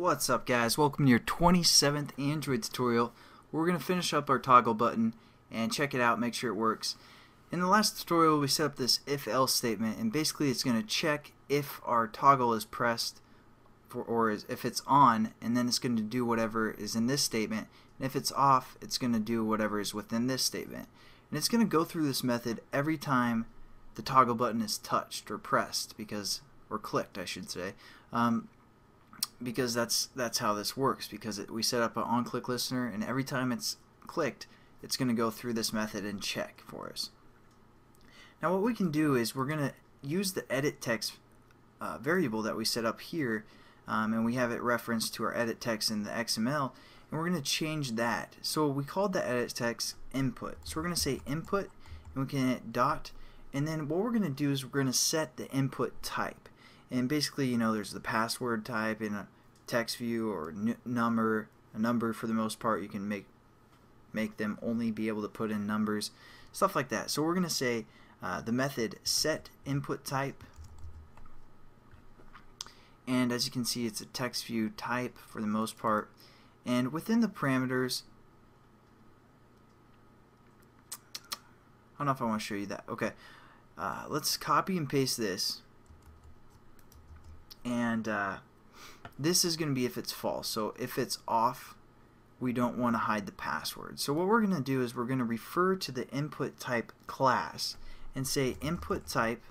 What's up, guys? Welcome to your 27th Android tutorial. We're going to finish up our toggle button and check it out, make sure it works. In the last tutorial we set up this if-else statement, and basically it's going to check if our toggle is pressed or if it's on, and then it's going to do whatever is in this statement, and if it's off it's going to do whatever is within this statement. And it's going to go through this method every time the toggle button is touched or pressed, or clicked I should say, because that's how this works, because we set up an on-click listener, and every time it's clicked it's going to go through this method and check for us. Now what we can do is we're going to use the EditText variable that we set up here, and we have it referenced to our EditText in the XML, and we're going to change that. So we called the EditText input, so we're going to say input, and we can hit dot, and then what we're going to do is we're going to set the input type. And basically, you know, there's the password type in a text view, or a number for the most part. You can make them only be able to put in numbers, stuff like that. So we're going to say the method set input type, and as you can see it's a text view type for the most part, and within the parameters, I don't know if I want to show you that. Okay, let's copy and paste this, and this is going to be if it's false. So if it's off, we don't want to hide the password. So what we're going to do is we're going to refer to the input type class and say input type,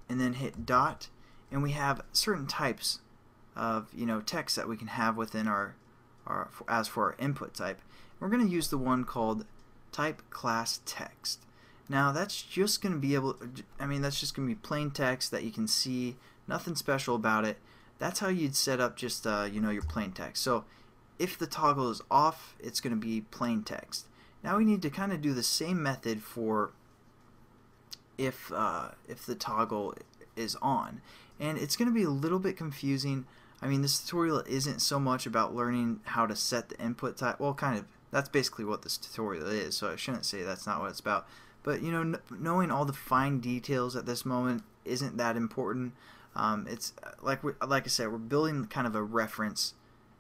and then hit dot, and we have certain types of text that we can have within our as for our input type. We're going to use the one called type class text. Now that's just going to be that's just going to be plain text that you can see, nothing special about it. That's how you'd set up just your plain text. So if the toggle is off, it's going to be plain text. Now we need to kind of do the same method for if the toggle is on, and it's going to be a little bit confusing. This tutorial isn't so much about learning how to set the input type. Well, kind of. That's basically what this tutorial is, so I shouldn't say that's not what it's about. But knowing all the fine details at this moment isn't that important. It's like I said, we're building kind of a reference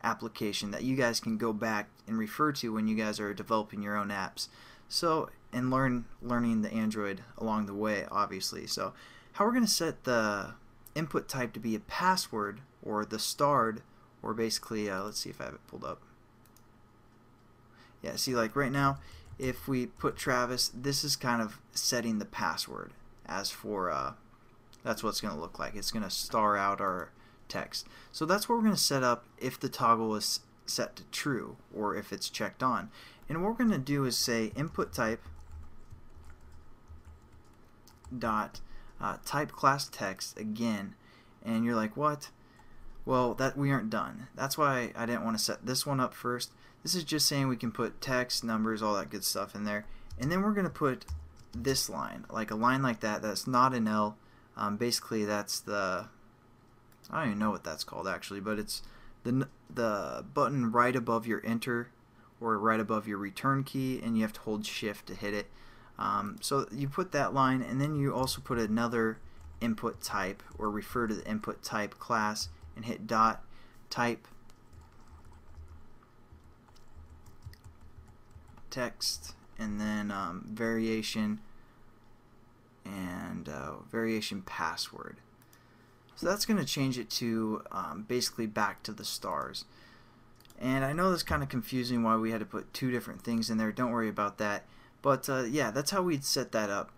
application that you guys can go back and refer to when you guys are developing your own apps. So, and learning the Android along the way, obviously. So how we're going to set the input type to be a password, or the starred, or basically let's see if I have it pulled up. Yeah, see, like right now if we put Travis, this is kind of setting the password as for that's what it's going to look like. It's going to star out our text. So that's what we're going to set up if the toggle is set to true, or if it's checked on. And what we're going to do is say input type dot type class text again, and you're like, what? Well, that we aren't done. That's why I didn't want to set this one up first. This is just saying we can put text, numbers, all that good stuff in there, and then we're going to put this line, like a line like that, that's not an L. Basically that's the, I don't even know what that's called actually, but it's the button right above your enter, or right above your return key, and you have to hold shift to hit it. So you put that line, and then you also put another input type, or refer to the input type class, and hit dot type text, and then variation, and variation password. So that's going to change it to basically back to the stars. And I know that's kind of confusing why we had to put two different things in there. Don't worry about that. But yeah, that's how we'd set that up.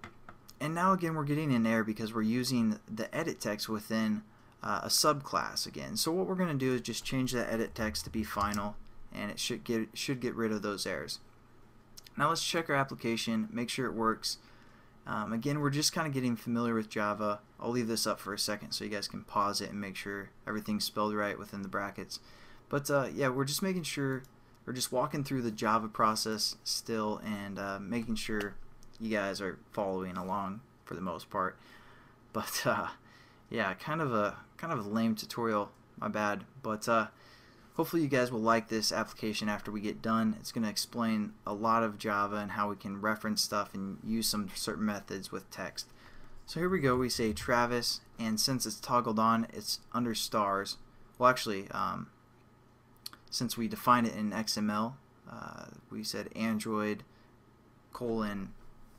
And now again we're getting an error because we're using the edit text within a subclass again. So what we're going to do is just change that edit text to be final, and it should get rid of those errors. Now let's check our application, make sure it works. Again, we're just kind of getting familiar with Java. I'll leave this up for a second so you guys can pause it and make sure everything's spelled right within the brackets. But yeah, we're just making sure, we're just walking through the Java process still, and making sure you guys are following along for the most part. But yeah, kind of a lame tutorial, my bad. But hopefully you guys will like this application after we get done. It's going to explain a lot of Java and how we can reference stuff and use some certain methods with text. So here we go, we say Travis, and since it's toggled on, it's under stars, well, actually, since we defined it in XML, we said Android :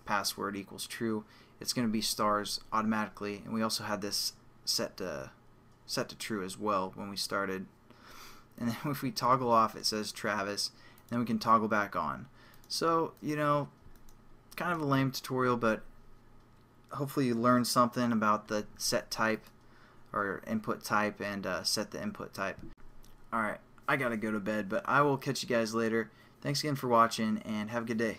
password equals true. It's going to be stars automatically, and we also had this set to true as well when we started. And then if we toggle off, it says Travis. Then we can toggle back on. So, you know, kind of a lame tutorial, but hopefully you learned something about the set type or input type and set the input type. Alright, I gotta go to bed, but I will catch you guys later. Thanks again for watching, and have a good day.